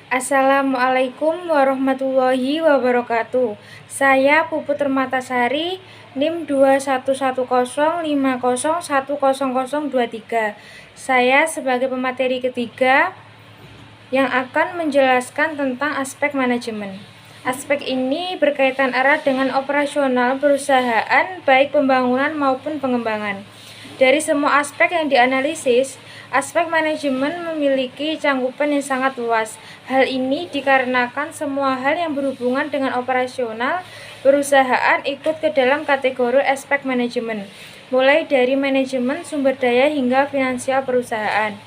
Assalamualaikum warahmatullahi wabarakatuh. Saya Puput Permatasari, NIM 211050100023. Saya sebagai pemateri ketiga yang akan menjelaskan tentang aspek manajemen. Aspek ini berkaitan erat dengan operasional perusahaan, baik pembangunan maupun pengembangan. Dari semua aspek yang dianalisis, aspek manajemen memiliki cangkupan yang sangat luas. Hal ini dikarenakan semua hal yang berhubungan dengan operasional perusahaan ikut ke dalam kategori aspek manajemen, mulai dari manajemen sumber daya hingga finansial perusahaan.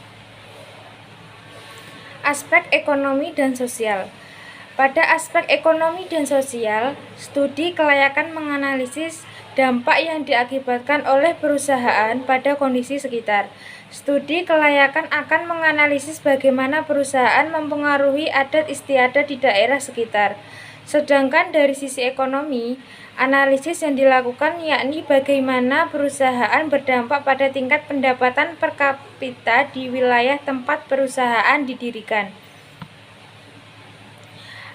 Aspek ekonomi dan sosial. Pada aspek ekonomi dan sosial, studi kelayakan menganalisis dampak yang diakibatkan oleh perusahaan pada kondisi sekitar. Studi kelayakan akan menganalisis bagaimana perusahaan mempengaruhi adat istiadat di daerah sekitar. Sedangkan dari sisi ekonomi, analisis yang dilakukan yakni bagaimana perusahaan berdampak pada tingkat pendapatan per kapita di wilayah tempat perusahaan didirikan.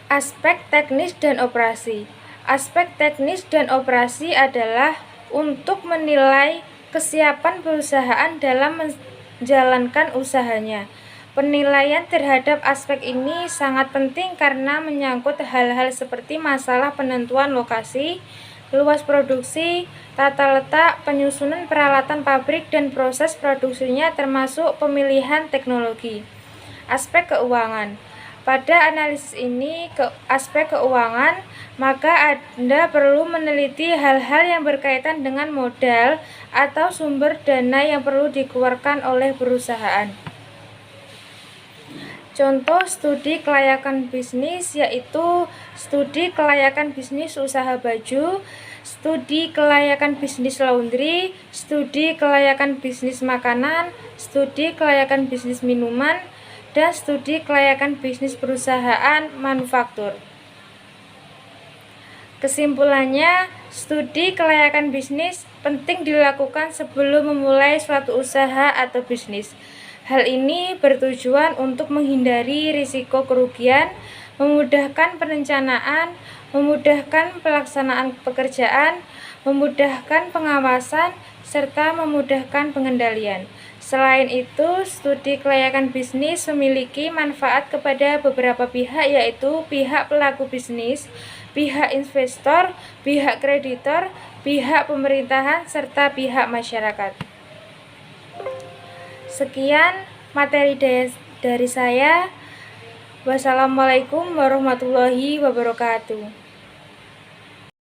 Aspek teknis dan operasi. Aspek teknis dan operasi adalah untuk menilai kesiapan perusahaan dalam menjalankan usahanya. Penilaian terhadap aspek ini sangat penting karena menyangkut hal-hal seperti masalah penentuan lokasi, luas produksi, tata letak, penyusunan peralatan pabrik dan proses produksinya termasuk pemilihan teknologi. Aspek keuangan. Pada analisis ini, aspek keuangan, maka Anda perlu meneliti hal-hal yang berkaitan dengan modal atau sumber dana yang perlu dikeluarkan oleh perusahaan. Contoh studi kelayakan bisnis yaitu studi kelayakan bisnis usaha baju, studi kelayakan bisnis laundry, studi kelayakan bisnis makanan, studi kelayakan bisnis minuman, dan studi kelayakan bisnis perusahaan manufaktur. Kesimpulannya, studi kelayakan bisnis penting dilakukan sebelum memulai suatu usaha atau bisnis. Hal ini bertujuan untuk menghindari risiko kerugian, memudahkan perencanaan, memudahkan pelaksanaan pekerjaan, memudahkan pengawasan, serta memudahkan pengendalian. Selain itu, studi kelayakan bisnis memiliki manfaat kepada beberapa pihak, yaitu pihak pelaku bisnis, pihak investor, pihak kreditor, pihak pemerintahan, serta pihak masyarakat. Sekian materi dari saya. Wassalamualaikum warahmatullahi wabarakatuh.